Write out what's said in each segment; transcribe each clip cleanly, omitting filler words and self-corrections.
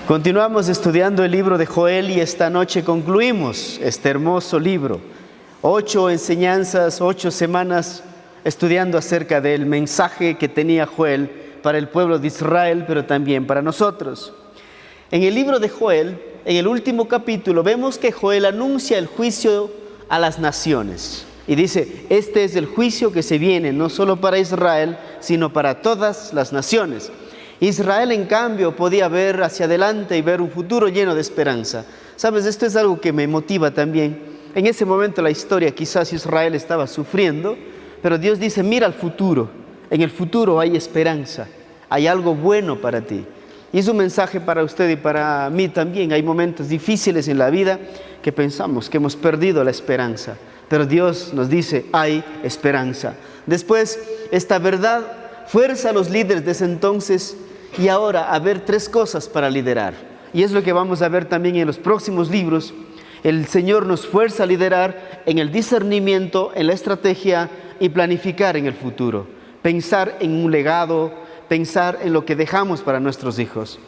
Continuamos estudiando el libro de Joel y esta noche concluimos este hermoso libro. 8 enseñanzas, 8 semanas estudiando acerca del mensaje que tenía Joel para el pueblo de Israel, pero también para nosotros. En el libro de Joel, en el último capítulo, vemos que Joel anuncia el juicio a las naciones. Y dice, este es el juicio que se viene, no solo para Israel, sino para todas las naciones. Israel, en cambio, podía ver hacia adelante y ver un futuro lleno de esperanza. ¿Sabes? Esto es algo que me motiva también. En ese momento la historia, quizás Israel estaba sufriendo, pero Dios dice, mira al futuro. En el futuro hay esperanza, hay algo bueno para ti. Y es un mensaje para usted y para mí también. Hay momentos difíciles en la vida que pensamos que hemos perdido la esperanza, pero Dios nos dice, hay esperanza. Después, esta verdad fuerza a los líderes de ese entonces y ahora a ver 3 cosas para liderar. Y es lo que vamos a ver también en los próximos libros. El Señor nos fuerza a liderar en el discernimiento, en la estrategia y planificar en el futuro. Pensar en un legado, pensar en lo que dejamos para nuestros hijos.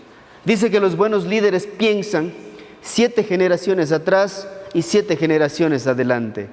Dice que los buenos líderes piensan 7 generaciones atrás y 7 generaciones adelante.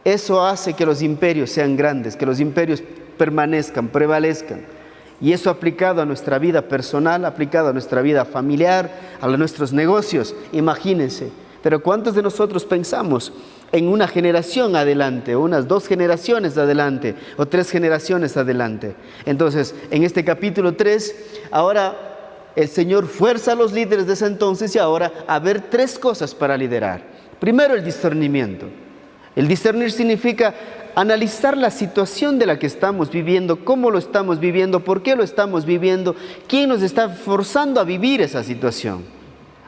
Eso hace que los imperios sean grandes, que los imperios permanezcan, prevalezcan. Y eso aplicado a nuestra vida personal, aplicado a nuestra vida familiar, a nuestros negocios. Imagínense. Pero ¿cuántos de nosotros pensamos en una generación adelante, o unas 2 generaciones adelante, o 3 generaciones adelante? Entonces, en este capítulo 3, ahora el Señor fuerza a los líderes de ese entonces y ahora a ver 3 cosas para liderar. Primero, el discernimiento. El discernir significa analizar la situación de la que estamos viviendo, cómo lo estamos viviendo, por qué lo estamos viviendo, quién nos está forzando a vivir esa situación.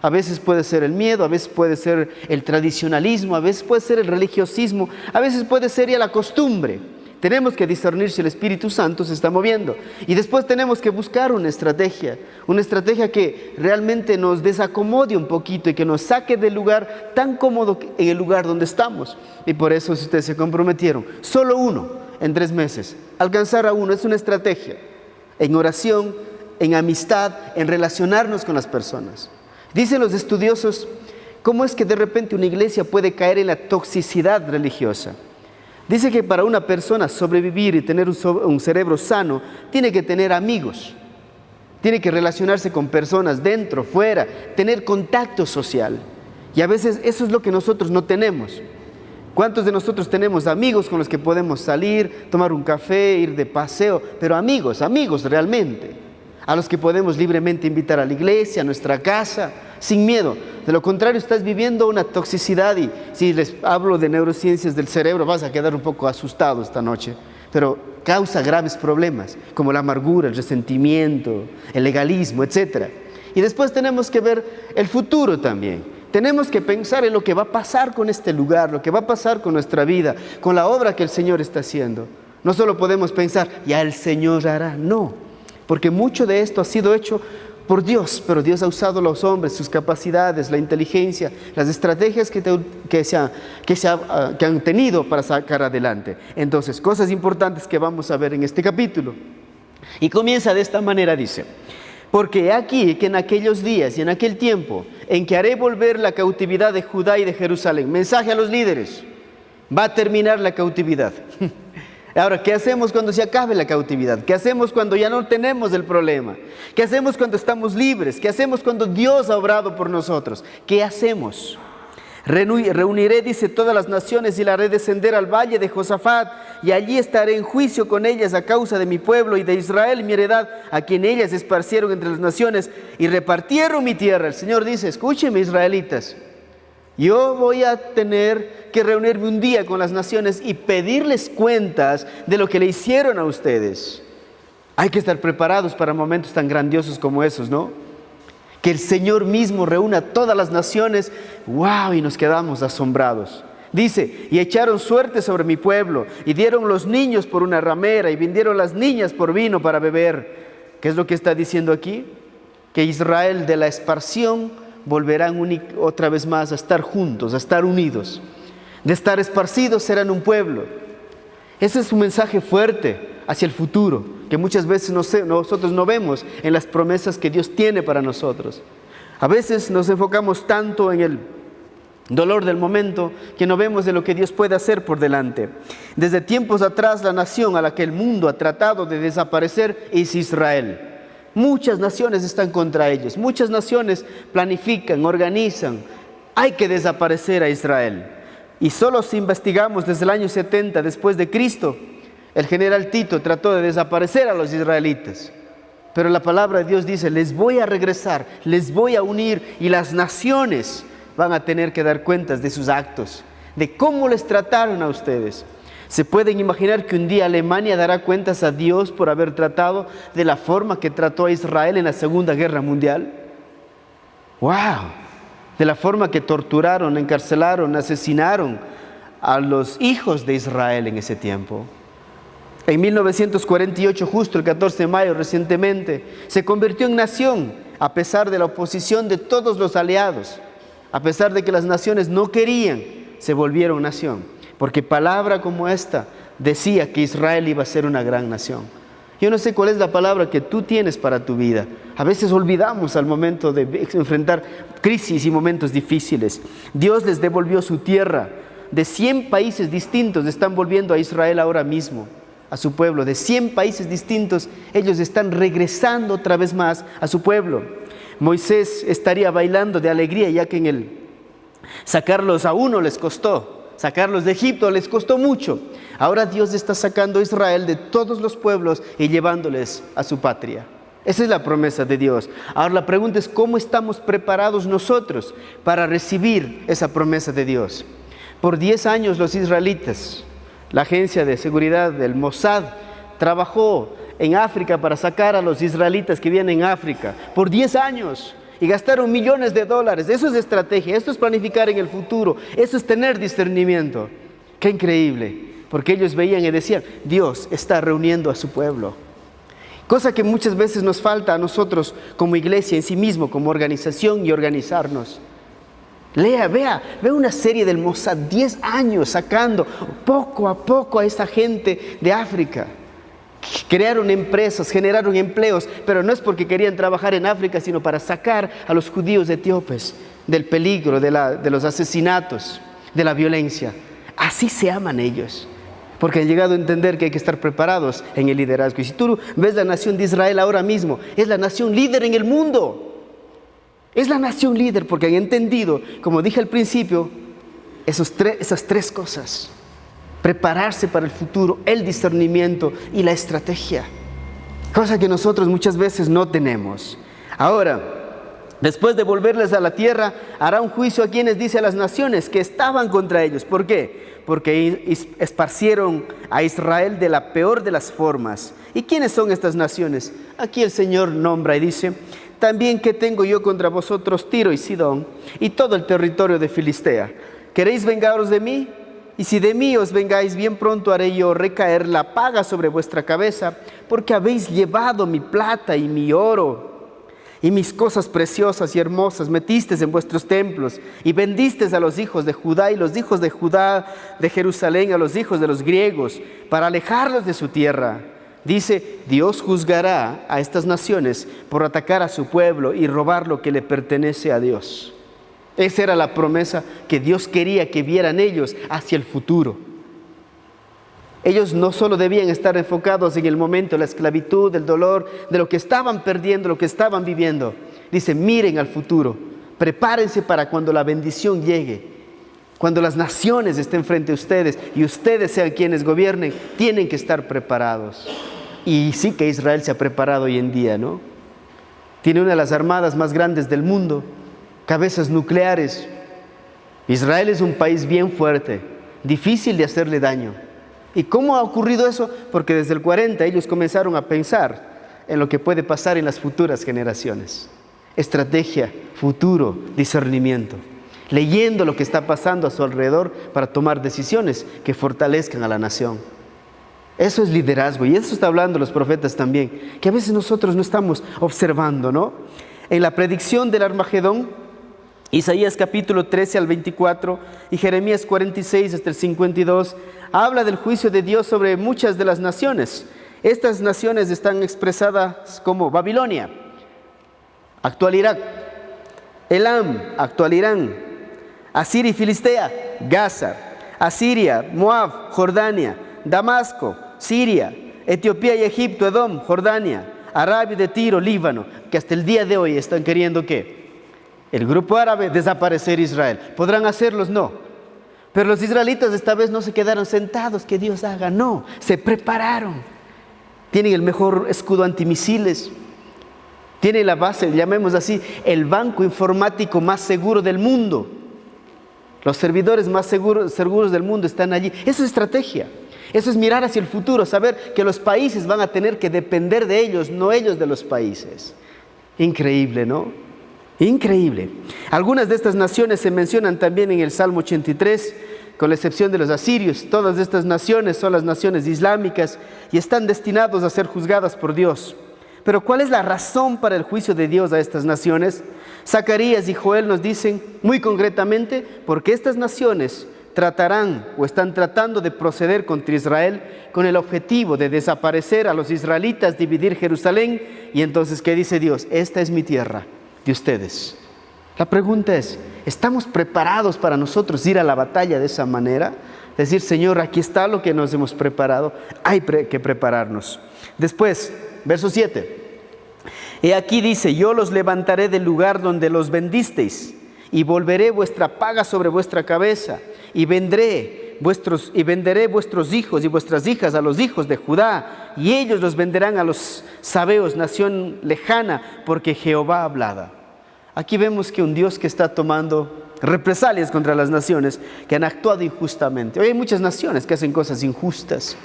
A veces puede ser el miedo, a veces puede ser el tradicionalismo, a veces puede ser el religiosismo, a veces puede ser ya la costumbre. Tenemos que discernir si el Espíritu Santo se está moviendo. Y después tenemos que buscar una estrategia que realmente nos desacomode un poquito y que nos saque del lugar tan cómodo en el lugar donde estamos. Y por eso, si ustedes se comprometieron, solo uno en 3 meses, alcanzar a uno es una estrategia. En oración, en amistad, en relacionarnos con las personas. Dicen los estudiosos, ¿cómo es que de repente una iglesia puede caer en la toxicidad religiosa? Dice que para una persona sobrevivir y tener un cerebro sano, tiene que tener amigos, tiene que relacionarse con personas dentro, fuera, tener contacto social. Y a veces eso es lo que nosotros no tenemos. ¿Cuántos de nosotros tenemos amigos con los que podemos salir, tomar un café, ir de paseo? Pero amigos realmente, a los que podemos libremente invitar a la iglesia, a nuestra casa, sin miedo. De lo contrario, estás viviendo una toxicidad y si les hablo de neurociencias del cerebro, vas a quedar un poco asustado esta noche. Pero causa graves problemas, como la amargura, el resentimiento, el legalismo, etc. Y después tenemos que ver el futuro también. Tenemos que pensar en lo que va a pasar con este lugar, lo que va a pasar con nuestra vida, con la obra que el Señor está haciendo. No solo podemos pensar, ya el Señor hará, no. Porque mucho de esto ha sido hecho por Dios, pero Dios ha usado a los hombres, sus capacidades, la inteligencia, las estrategias que han tenido para sacar adelante. Entonces, cosas importantes que vamos a ver en este capítulo. Y comienza de esta manera, dice, porque aquí que en aquellos días y en aquel tiempo en que haré volver la cautividad de Judá y de Jerusalén, mensaje a los líderes, va a terminar la cautividad. Ahora, ¿qué hacemos cuando se acabe la cautividad? ¿Qué hacemos cuando ya no tenemos el problema? ¿Qué hacemos cuando estamos libres? ¿Qué hacemos cuando Dios ha obrado por nosotros? ¿Qué hacemos? Reuniré, dice, todas las naciones y la haré descender al valle de Josafat, y allí estaré en juicio con ellas a causa de mi pueblo y de Israel, mi heredad, a quien ellas esparcieron entre las naciones y repartieron mi tierra. El Señor dice, escúchenme, israelitas. Yo voy a tener que reunirme un día con las naciones y pedirles cuentas de lo que le hicieron a ustedes. Hay que estar preparados para momentos tan grandiosos como esos, ¿no? Que el Señor mismo reúna a todas las naciones. ¡Wow! Y nos quedamos asombrados. Dice, y echaron suerte sobre mi pueblo, y dieron los niños por una ramera, y vendieron las niñas por vino para beber. ¿Qué es lo que está diciendo aquí? Que Israel de la esparción volverán otra vez más a estar juntos, a estar unidos. De estar esparcidos serán un pueblo. Ese es un mensaje fuerte hacia el futuro, que muchas veces nosotros no vemos en las promesas que Dios tiene para nosotros. A veces nos enfocamos tanto en el dolor del momento que no vemos de lo que Dios puede hacer por delante. Desde tiempos atrás, la nación a la que el mundo ha tratado de desaparecer es Israel. Muchas naciones están contra ellos, muchas naciones planifican, organizan. Hay que desaparecer a Israel. Y solo si investigamos desde el año 70 después de Cristo, el general Tito trató de desaparecer a los israelitas. Pero la palabra de Dios dice, les voy a regresar, les voy a unir, y las naciones van a tener que dar cuentas de sus actos, de cómo les trataron a ustedes. ¿Se pueden imaginar que un día Alemania dará cuentas a Dios por haber tratado de la forma que trató a Israel en la Segunda Guerra Mundial? ¡Wow! De la forma que torturaron, encarcelaron, asesinaron a los hijos de Israel en ese tiempo. En 1948, justo el 14 de mayo recientemente, se convirtió en nación a pesar de la oposición de todos los aliados. A pesar de que las naciones no querían, se volvieron nación. Porque palabra como esta decía que Israel iba a ser una gran nación. Yo no sé cuál es la palabra que tú tienes para tu vida. A veces olvidamos al momento de enfrentar crisis y momentos difíciles. Dios les devolvió su tierra. De 100 países distintos están volviendo a Israel ahora mismo, a su pueblo. De 100 países distintos, ellos están regresando otra vez más a su pueblo. Moisés estaría bailando de alegría, ya que en el sacarlos a uno les costó. Sacarlos de Egipto les costó mucho. Ahora Dios está sacando a Israel de todos los pueblos y llevándoles a su patria. Esa es la promesa de Dios. Ahora la pregunta es, ¿cómo estamos preparados nosotros para recibir esa promesa de Dios? Por 10 años los israelitas, la agencia de seguridad del Mossad, trabajó en África para sacar a los israelitas que vienen en África. Por 10 años. Y gastaron millones de dólares. Eso es estrategia, esto es planificar en el futuro, eso es tener discernimiento. ¡Qué increíble! Porque ellos veían y decían, Dios está reuniendo a su pueblo. Cosa que muchas veces nos falta a nosotros como iglesia en sí mismo, como organización y organizarnos. Vea una serie del Mossad, 10 años sacando poco a poco a esa gente de África. Crearon empresas, generaron empleos, pero no es porque querían trabajar en África, sino para sacar a los judíos etíopes del peligro, de los asesinatos, de la violencia. Así se aman ellos, porque han llegado a entender que hay que estar preparados en el liderazgo. Y si tú ves la nación de Israel ahora mismo, es la nación líder en el mundo. Es la nación líder porque han entendido, como dije al principio, esas tres cosas. Prepararse para el futuro, el discernimiento y la estrategia. Cosa que nosotros muchas veces no tenemos. Ahora, después de volverles a la tierra, hará un juicio a quienes dice a las naciones que estaban contra ellos. ¿Por qué? Porque esparcieron a Israel de la peor de las formas. ¿Y quiénes son estas naciones? Aquí el Señor nombra y dice, también que tengo yo contra vosotros Tiro y Sidón y todo el territorio de Filistea. ¿Queréis vengaros de mí? Y si de mí os vengáis, bien pronto haré yo recaer la paga sobre vuestra cabeza, porque habéis llevado mi plata y mi oro y mis cosas preciosas y hermosas, metisteis en vuestros templos y vendisteis a los hijos de Judá y los hijos de Judá de Jerusalén a los hijos de los griegos para alejarlos de su tierra. Dice, Dios juzgará a estas naciones por atacar a su pueblo y robar lo que le pertenece a Dios. Esa era la promesa que Dios quería que vieran ellos hacia el futuro. Ellos no solo debían estar enfocados en el momento, la esclavitud, el dolor, de lo que estaban perdiendo, lo que estaban viviendo. Dice, miren al futuro, prepárense para cuando la bendición llegue. Cuando las naciones estén frente a ustedes y ustedes sean quienes gobiernen, tienen que estar preparados. Y sí que Israel se ha preparado hoy en día, ¿no? Tiene una de las armadas más grandes del mundo. Cabezas nucleares. Israel es un país bien fuerte, difícil de hacerle daño. ¿Y cómo ha ocurrido eso? Porque desde el 40 ellos comenzaron a pensar en lo que puede pasar en las futuras generaciones. Estrategia, futuro, discernimiento. Leyendo lo que está pasando a su alrededor para tomar decisiones que fortalezcan a la nación. Eso es liderazgo y eso está hablando los profetas también, que a veces nosotros no estamos observando, ¿no? En la predicción del Armagedón, Isaías capítulo 13 al 24 y Jeremías 46 hasta el 52 habla del juicio de Dios sobre muchas de las naciones. Estas naciones están expresadas como Babilonia, actual Irak, Elam, actual Irán, Asiria y Filistea, Gaza, Asiria, Moab, Jordania, Damasco, Siria, Etiopía y Egipto, Edom, Jordania, Arabia de Tiro, Líbano, que hasta el día de hoy están queriendo ¿qué? El grupo árabe desaparecer Israel. ¿Podrán hacerlos? No. Pero los israelitas esta vez no se quedaron sentados, que Dios haga, no, se prepararon. Tienen el mejor escudo antimisiles, tienen la base, llamemos así, el banco informático más seguro del mundo. Los servidores más seguros del mundo están allí. Eso es estrategia. Eso es mirar hacia el futuro, saber que los países van a tener que depender de ellos, no ellos de los países. Increíble, ¿no? Increíble. Algunas de estas naciones se mencionan también en el Salmo 83, con la excepción de los asirios. Todas estas naciones son las naciones islámicas y están destinados a ser juzgadas por Dios. Pero ¿cuál es la razón para el juicio de Dios a estas naciones? Zacarías y Joel nos dicen muy concretamente, porque estas naciones tratarán o están tratando de proceder contra Israel con el objetivo de desaparecer a los israelitas, dividir Jerusalén. Y entonces, ¿qué dice Dios? Esta es mi tierra de ustedes. La pregunta es, ¿estamos preparados para nosotros ir a la batalla de esa manera? Decir, Señor, aquí está lo que nos hemos preparado, hay que prepararnos. Después, verso 7. He aquí dice, yo los levantaré del lugar donde los vendisteis, y volveré vuestra paga sobre vuestra cabeza, y venderé vuestros hijos y vuestras hijas a los hijos de Judá, y ellos los venderán a los sabeos, nación lejana, porque Jehová ha hablado. Aquí vemos que un Dios que está tomando represalias contra las naciones que han actuado injustamente. Hoy hay muchas naciones que hacen cosas injustas,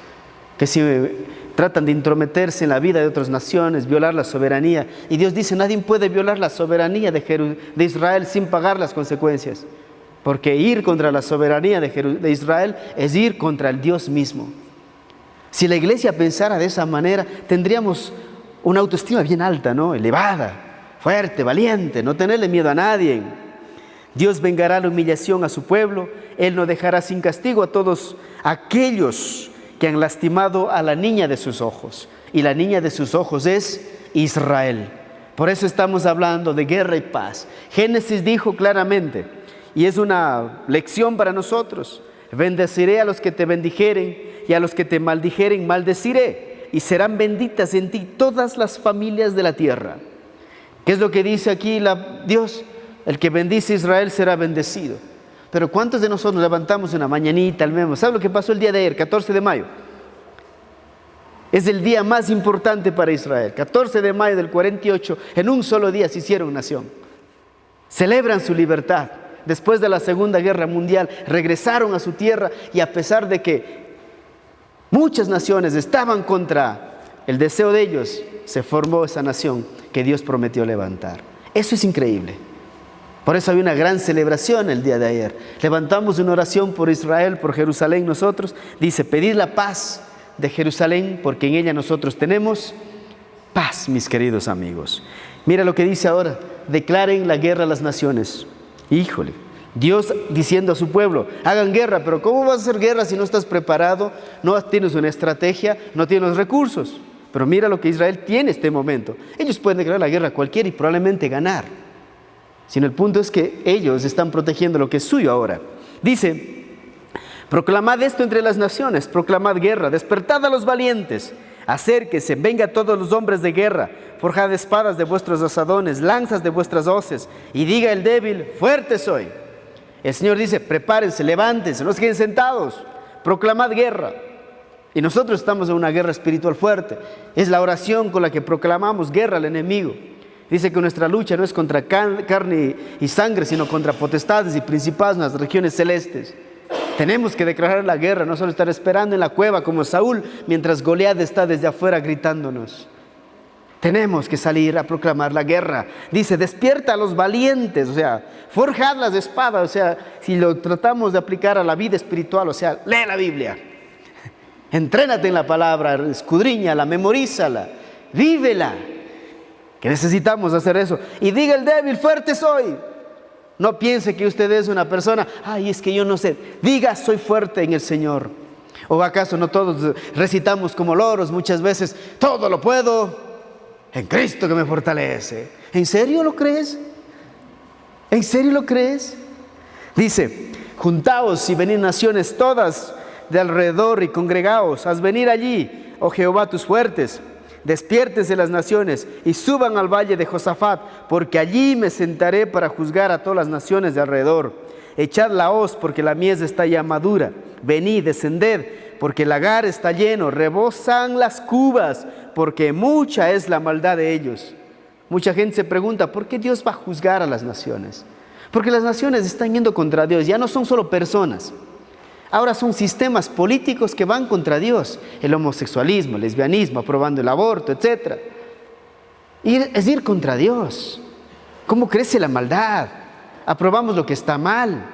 que tratan de intrometerse en la vida de otras naciones, violar la soberanía. Y Dios dice, nadie puede violar la soberanía de Israel sin pagar las consecuencias. Porque ir contra la soberanía de Israel es ir contra el Dios mismo. Si la iglesia pensara de esa manera, tendríamos una autoestima bien alta, ¿no? Elevada, fuerte, valiente, no tenerle miedo a nadie. Dios vengará la humillación a su pueblo. Él no dejará sin castigo a todos aquellos que han lastimado a la niña de sus ojos. Y la niña de sus ojos es Israel. Por eso estamos hablando de guerra y paz. Génesis dijo claramente, y es una lección para nosotros, bendeciré a los que te bendijeren y a los que te maldijeren maldeciré, y serán benditas en ti todas las familias de la tierra. ¿Qué es lo que dice aquí Dios? El que bendice a Israel será bendecido. Pero ¿cuántos de nosotros levantamos una mañanita al menos? ¿Sabe lo que pasó el día de ayer, 14 de mayo? Es el día más importante para Israel. 14 de mayo del 48, en un solo día se hicieron nación. Celebran su libertad. Después de la Segunda Guerra Mundial, regresaron a su tierra, y a pesar de que muchas naciones estaban contra el deseo de ellos, se formó esa nación que Dios prometió levantar. Eso es increíble. Por eso hay una gran celebración el día de ayer. Levantamos una oración por Israel, por Jerusalén nosotros. Dice, pedid la paz de Jerusalén, porque en ella nosotros tenemos paz, mis queridos amigos. Mira lo que dice ahora, declaren la guerra a las naciones. Híjole, Dios diciendo a su pueblo, hagan guerra, pero ¿cómo vas a hacer guerra si no estás preparado? No tienes una estrategia, no tienes los recursos. Pero mira lo que Israel tiene en este momento. Ellos pueden declarar la guerra a cualquiera y probablemente ganar. Sino el punto es que ellos están protegiendo lo que es suyo ahora. Dice, proclamad esto entre las naciones, proclamad guerra, despertad a los valientes, acérquese, venga todos los hombres de guerra, forjad espadas de vuestros asadones, lanzas de vuestras hoces, y diga el débil, fuerte soy. El Señor dice, prepárense, levántense, no se queden sentados, proclamad guerra. Y nosotros estamos en una guerra espiritual fuerte. Es la oración con la que proclamamos guerra al enemigo. Dice que nuestra lucha no es contra carne y sangre, sino contra potestades y principados en las regiones celestes. Tenemos que declarar la guerra, no solo estar esperando en la cueva como Saúl, mientras Goliat está desde afuera gritándonos. Tenemos que salir a proclamar la guerra. Dice, despierta a los valientes, o sea, forjad las espadas, o sea, si lo tratamos de aplicar a la vida espiritual, o sea, lee la Biblia. Entrénate en la palabra, escudriñala, memorízala, vívela. Que necesitamos hacer eso. Y diga el débil, fuerte soy. No piense que usted es una persona, ay, es que yo no sé. Diga, soy fuerte en el Señor. ¿O acaso no todos recitamos como loros muchas veces, todo lo puedo en Cristo que me fortalece? ¿En serio lo crees? ¿En serio lo crees? Dice, juntaos y venid naciones todas de alrededor y congregaos, haz venir allí, oh Jehová, tus fuertes. Despiértense las naciones y suban al valle de Josafat, porque allí me sentaré para juzgar a todas las naciones de alrededor. Echad la hoz, porque la mies está ya madura. Venid, descended, porque el lagar está lleno. Rebosan las cubas, porque mucha es la maldad de ellos. Mucha gente se pregunta, ¿por qué Dios va a juzgar a las naciones? Porque las naciones están yendo contra Dios, ya no son solo personas. Ahora son sistemas políticos que van contra Dios. El homosexualismo, el lesbianismo, aprobando el aborto, etc. Es ir contra Dios. ¿Cómo crece la maldad? Aprobamos lo que está mal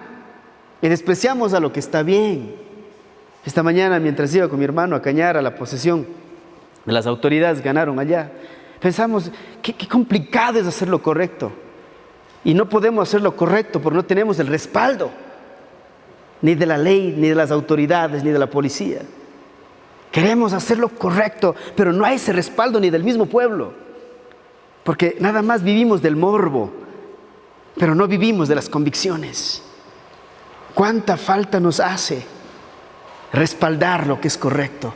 y despreciamos a lo que está bien. Esta mañana, mientras iba con mi hermano a Cañar a la posesión, las autoridades ganaron allá. Pensamos, qué complicado es hacer lo correcto. Y no podemos hacer lo correcto porque no tenemos el respaldo ni de la ley, ni de las autoridades, ni de la policía. Queremos hacer lo correcto, pero no hay ese respaldo ni del mismo pueblo. Porque nada más vivimos del morbo, pero no vivimos de las convicciones. ¿Cuánta falta nos hace respaldar lo que es correcto?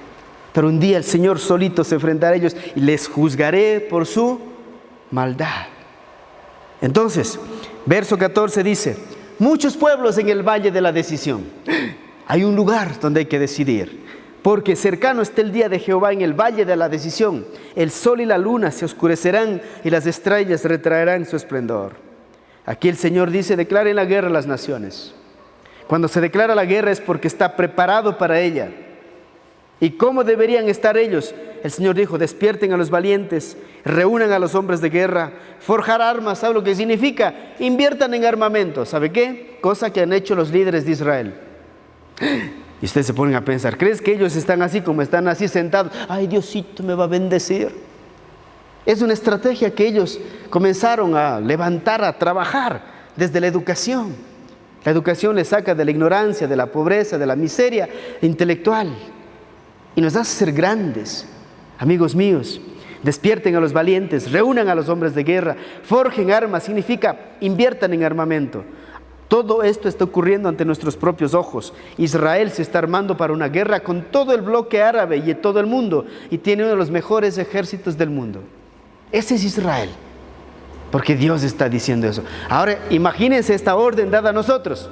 Pero un día el Señor solito se enfrentará a ellos y les juzgaré por su maldad. Entonces, verso 14 dice, muchos pueblos en el valle de la decisión. Hay un lugar donde hay que decidir, porque cercano está el día de Jehová en el valle de la decisión. El sol y la luna se oscurecerán y las estrellas retraerán su esplendor. Aquí el Señor dice, declaren la guerra a las naciones. Cuando se declara la guerra es porque está preparado para ella. ¿Y cómo deberían estar ellos? El Señor dijo, despierten a los valientes, reúnan a los hombres de guerra, forjar armas. ¿Sabe lo que significa? Inviertan en armamento. ¿Sabe qué? Cosa que han hecho los líderes de Israel. Y ustedes se ponen a pensar, ¿crees que ellos están así como están así sentados? Ay, Diosito me va a bendecir. Es una estrategia que ellos comenzaron a levantar, a trabajar desde la educación. La educación les saca de la ignorancia, de la pobreza, de la miseria intelectual. Y nos hace ser grandes. Amigos míos, despierten a los valientes, reúnan a los hombres de guerra, forjen armas, significa inviertan en armamento. Todo esto está ocurriendo ante nuestros propios ojos. Israel se está armando para una guerra con todo el bloque árabe y todo el mundo, y tiene uno de los mejores ejércitos del mundo. Ese es Israel, porque Dios está diciendo eso. Ahora imagínense esta orden dada a nosotros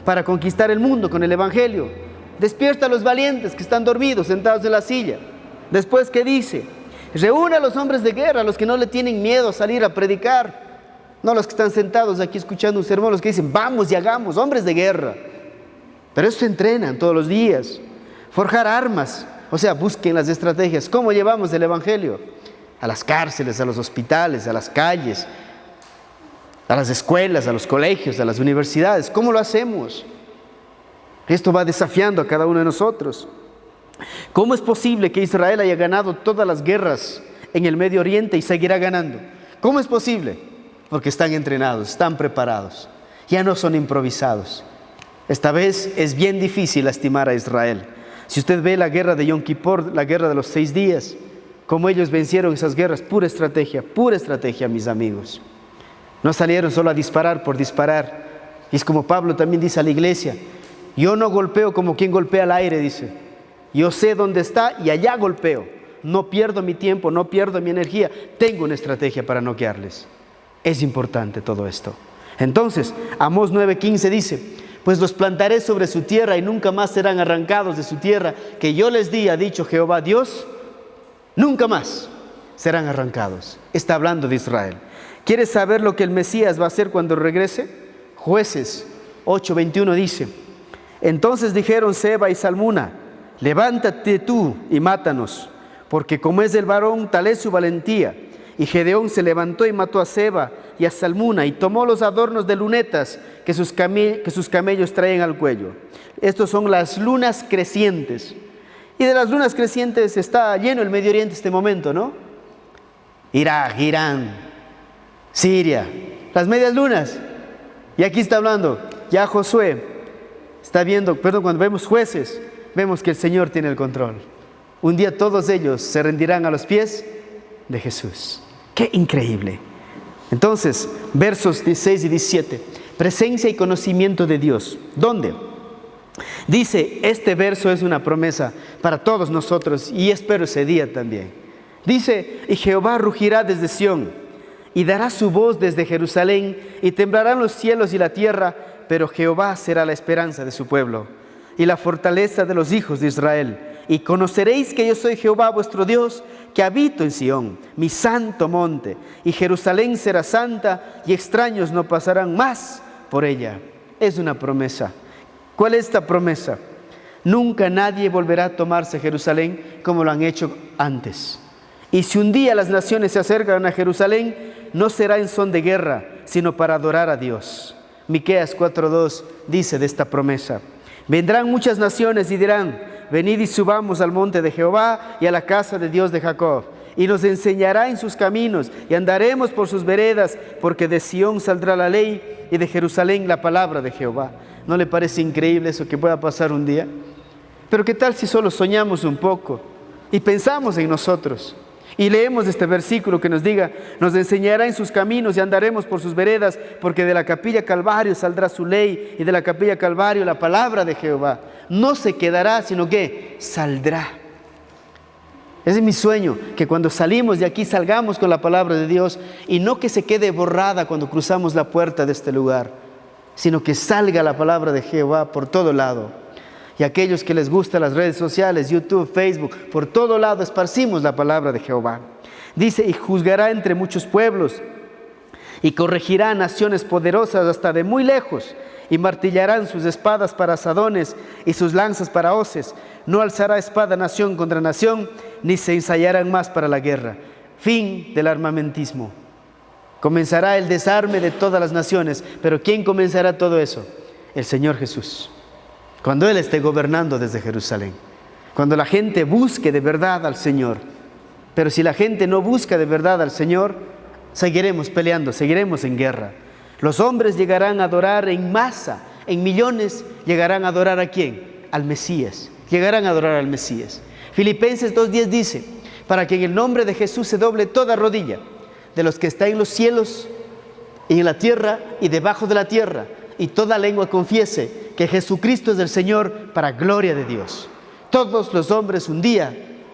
para conquistar el mundo con el Evangelio. Despierta a los valientes que están dormidos, sentados en la silla. Después, ¿qué dice? Reúne a los hombres de guerra, a los que no le tienen miedo a salir a predicar. No los que están sentados aquí escuchando un sermón, los que dicen, vamos y hagamos, hombres de guerra. Pero eso se entrenan todos los días. Forjar armas, o sea, busquen las estrategias. ¿Cómo llevamos el Evangelio? A las cárceles, a los hospitales, a las calles, a las escuelas, a los colegios, a las universidades. ¿Cómo lo hacemos? Esto va desafiando a cada uno de nosotros. ¿Cómo es posible que Israel haya ganado todas las guerras en el Medio Oriente y seguirá ganando? ¿Cómo es posible? Porque están entrenados, están preparados, ya no son improvisados. Esta vez es bien difícil lastimar a Israel. Si usted ve la guerra de Yom Kippur, la guerra de los 6 días, cómo ellos vencieron esas guerras, pura estrategia, mis amigos. No salieron solo a disparar por disparar. Y es como Pablo también dice a la iglesia, yo no golpeo como quien golpea al aire, dice. Yo sé dónde está y allá golpeo. No pierdo mi tiempo, no pierdo mi energía. Tengo una estrategia para noquearles. Es importante todo esto. Entonces, Amós 9:15 dice, pues los plantaré sobre su tierra y nunca más serán arrancados de su tierra que yo les di, ha dicho Jehová Dios, nunca más serán arrancados. Está hablando de Israel. ¿Quieres saber lo que el Mesías va a hacer cuando regrese? Jueces 8:21 dice, entonces dijeron Seba y Salmuna, levántate tú y mátanos, porque como es el varón, tal es su valentía. Y Gedeón se levantó y mató a Seba y a Salmuna y tomó los adornos de lunetas que sus camellos traen al cuello. Estos son las lunas crecientes. Y de las lunas crecientes está lleno el Medio Oriente en este momento, ¿no? Irak, Irán, Siria, las medias lunas. Y aquí está hablando, ya Josué está viendo, cuando vemos Jueces, vemos que el Señor tiene el control. Un día todos ellos se rendirán a los pies de Jesús. ¡Qué increíble! Entonces, versos 16 y 17, presencia y conocimiento de Dios. ¿Dónde? Dice, este verso es una promesa para todos nosotros y espero ese día también. Dice, y Jehová rugirá desde Sión y dará su voz desde Jerusalén y temblarán los cielos y la tierra, pero Jehová será la esperanza de su pueblo y la fortaleza de los hijos de Israel. Y conoceréis que yo soy Jehová vuestro Dios, que habito en Sión, mi santo monte, y Jerusalén será santa, y extraños no pasarán más por ella. Es una promesa. ¿Cuál es esta promesa? Nunca nadie volverá a tomarse Jerusalén como lo han hecho antes. Y si un día las naciones se acercan a Jerusalén, no será en son de guerra, sino para adorar a Dios. Miqueas 4:2 dice de esta promesa: vendrán muchas naciones y dirán: venid y subamos al monte de Jehová y a la casa de Dios de Jacob, y nos enseñará en sus caminos, y andaremos por sus veredas, porque de Sión saldrá la ley, y de Jerusalén la palabra de Jehová. ¿No le parece increíble eso que pueda pasar un día? Pero ¿qué tal si solo soñamos un poco y pensamos en nosotros? Y leemos este versículo que nos diga: nos enseñará en sus caminos y andaremos por sus veredas, porque de la capilla Calvario saldrá su ley, y de la capilla Calvario la palabra de Jehová. No se quedará, sino que saldrá. Ese es mi sueño, que cuando salimos de aquí salgamos con la palabra de Dios, y no que se quede borrada cuando cruzamos la puerta de este lugar, sino que salga la palabra de Jehová por todo lado. Y aquellos que les gustan las redes sociales, YouTube, Facebook, por todo lado esparcimos la palabra de Jehová. Dice: y juzgará entre muchos pueblos, y corregirá a naciones poderosas hasta de muy lejos, y martillarán sus espadas para asadones y sus lanzas para hoces. No alzará espada nación contra nación, ni se ensayarán más para la guerra. Fin del armamentismo. Comenzará el desarme de todas las naciones. Pero ¿quién comenzará todo eso? El Señor Jesús. Cuando Él esté gobernando desde Jerusalén. Cuando la gente busque de verdad al Señor. Pero si la gente no busca de verdad al Señor, seguiremos peleando, seguiremos en guerra. Los hombres llegarán a adorar en masa, en millones. ¿Llegarán a adorar a quién? Al Mesías. Llegarán a adorar al Mesías. Filipenses 2:10 dice: para que en el nombre de Jesús se doble toda rodilla, de los que están en los cielos y en la tierra y debajo de la tierra, y toda lengua confiese que Jesucristo es el Señor, para gloria de Dios. Todos los hombres un día,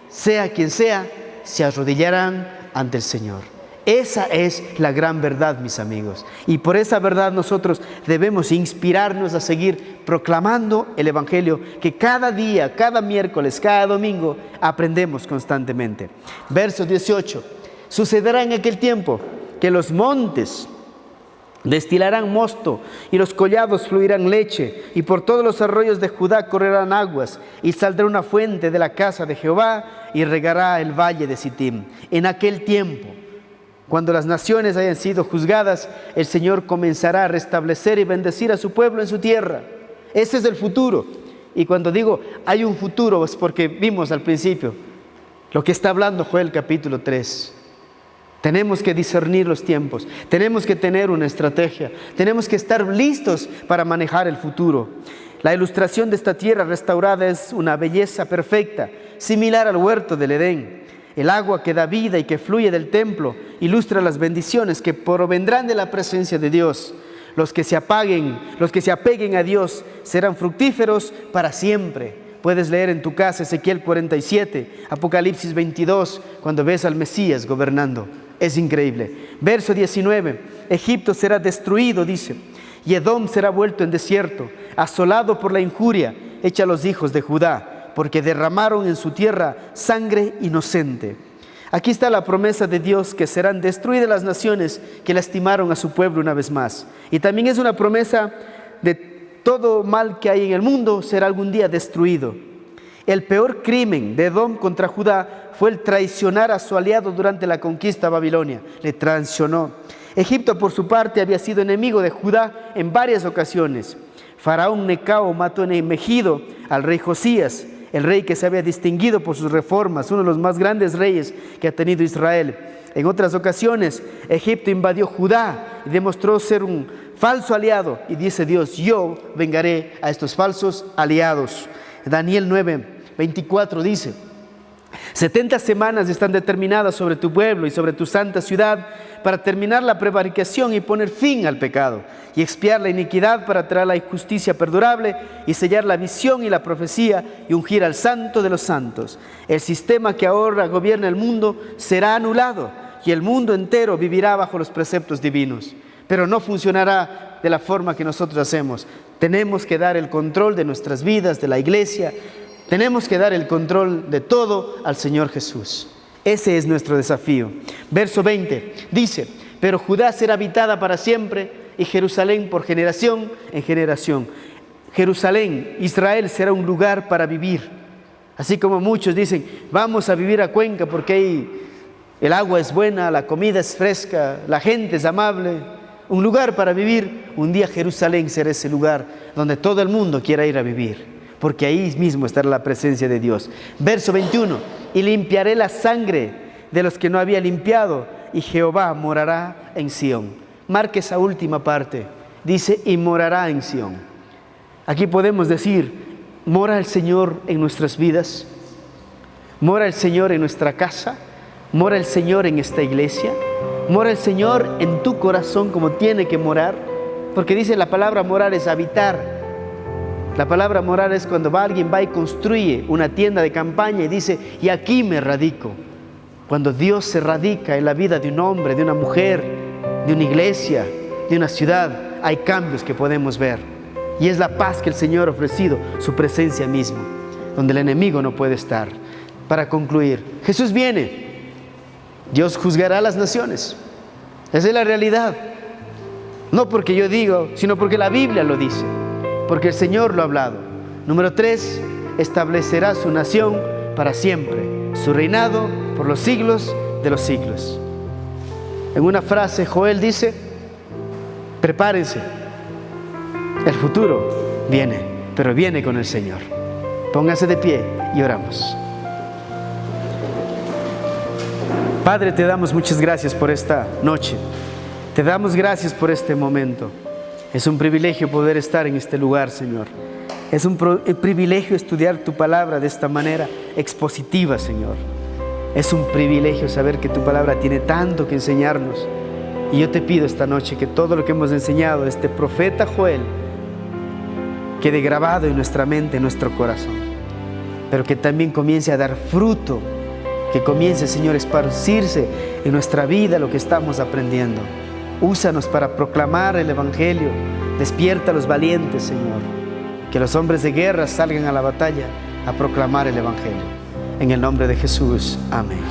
sea quien sea, se arrodillarán ante el Señor. Esa es la gran verdad, mis amigos. Y por esa verdad nosotros debemos inspirarnos a seguir proclamando el Evangelio, que cada día, cada miércoles, cada domingo aprendemos constantemente. Verso 18. Sucederá en aquel tiempo que los montes destilarán mosto y los collados fluirán leche, y por todos los arroyos de Judá correrán aguas, y saldrá una fuente de la casa de Jehová y regará el valle de Sittim. En aquel tiempo, cuando las naciones hayan sido juzgadas, el Señor comenzará a restablecer y bendecir a su pueblo en su tierra. Ese es el futuro. Y cuando digo hay un futuro, es porque vimos al principio lo que está hablando Joel capítulo 3. Tenemos que discernir los tiempos, tenemos que tener una estrategia, tenemos que estar listos para manejar el futuro. La ilustración de esta tierra restaurada es una belleza perfecta, similar al huerto del Edén. El agua que da vida y que fluye del templo ilustra las bendiciones que provendrán de la presencia de Dios. Los que se apeguen a Dios serán fructíferos para siempre. Puedes leer en tu casa Ezequiel 47, Apocalipsis 22, cuando ves al Mesías gobernando. Es increíble. Verso 19, Egipto será destruido, dice, y Edom será vuelto en desierto, asolado por la injuria hecha a los hijos de Judá, porque derramaron en su tierra sangre inocente. Aquí está la promesa de Dios, que serán destruidas las naciones que lastimaron a su pueblo una vez más. Y también es una promesa de todo mal que hay en el mundo será algún día destruido. El peor crimen de Edom contra Judá fue el traicionar a su aliado durante la conquista a Babilonia. Le traicionó. Egipto, por su parte, había sido enemigo de Judá en varias ocasiones. Faraón Necao mató en Megido al rey Josías, el rey que se había distinguido por sus reformas, uno de los más grandes reyes que ha tenido Israel. En otras ocasiones, Egipto invadió Judá y demostró ser un falso aliado. Y dice Dios: yo vengaré a estos falsos aliados. Daniel 9:24 dice: 70 semanas están determinadas sobre tu pueblo y sobre tu santa ciudad, para terminar la prevaricación y poner fin al pecado, y expiar la iniquidad para traer la justicia perdurable y sellar la visión y la profecía y ungir al Santo de los santos. El sistema que ahora gobierna el mundo será anulado y el mundo entero vivirá bajo los preceptos divinos. Pero no funcionará de la forma que nosotros hacemos. Tenemos que dar el control de nuestras vidas, de la iglesia. Tenemos que dar el control de todo al Señor Jesús. Ese es nuestro desafío. Verso 20 dice: pero Judá será habitada para siempre y Jerusalén por generación en generación. Jerusalén, Israel, será un lugar para vivir. Así como muchos dicen, vamos a vivir a Cuenca porque ahí el agua es buena, la comida es fresca, la gente es amable. Un lugar para vivir. Un día Jerusalén será ese lugar donde todo el mundo quiera ir a vivir, porque ahí mismo estará la presencia de Dios. Verso 21, y limpiaré la sangre de los que no había limpiado, y Jehová morará en Sión. Marque esa última parte, dice, y morará en Sión. Aquí podemos decir, mora el Señor en nuestras vidas, mora el Señor en nuestra casa, mora el Señor en esta iglesia, mora el Señor en tu corazón como tiene que morar, porque dice la palabra morar es habitar. La palabra morar es cuando alguien va y construye una tienda de campaña y dice, y aquí me radico. Cuando Dios se radica en la vida de un hombre, de una mujer, de una iglesia, de una ciudad, hay cambios que podemos ver. Y es la paz que el Señor ha ofrecido, su presencia misma, donde el enemigo no puede estar. Para concluir, Jesús viene. Dios juzgará a las naciones. Esa es la realidad. No porque yo digo, sino porque la Biblia lo dice. Porque el Señor lo ha hablado. Número 3, establecerá su nación para siempre, su reinado por los siglos de los siglos. En una frase, Joel dice, prepárense, el futuro viene, pero viene con el Señor. Pónganse de pie y oramos. Padre, te damos muchas gracias por esta noche. Te damos gracias por este momento. Es un privilegio poder estar en este lugar, Señor. Es un privilegio estudiar tu palabra de esta manera expositiva, Señor. Es un privilegio saber que tu palabra tiene tanto que enseñarnos. Y yo te pido esta noche que todo lo que hemos enseñado de este profeta Joel quede grabado en nuestra mente, en nuestro corazón. Pero que también comience a dar fruto. Que comience, Señor, a esparcirse en nuestra vida lo que estamos aprendiendo. Úsanos para proclamar el Evangelio. Despierta a los valientes, Señor. Que los hombres de guerra salgan a la batalla a proclamar el Evangelio. En el nombre de Jesús. Amén.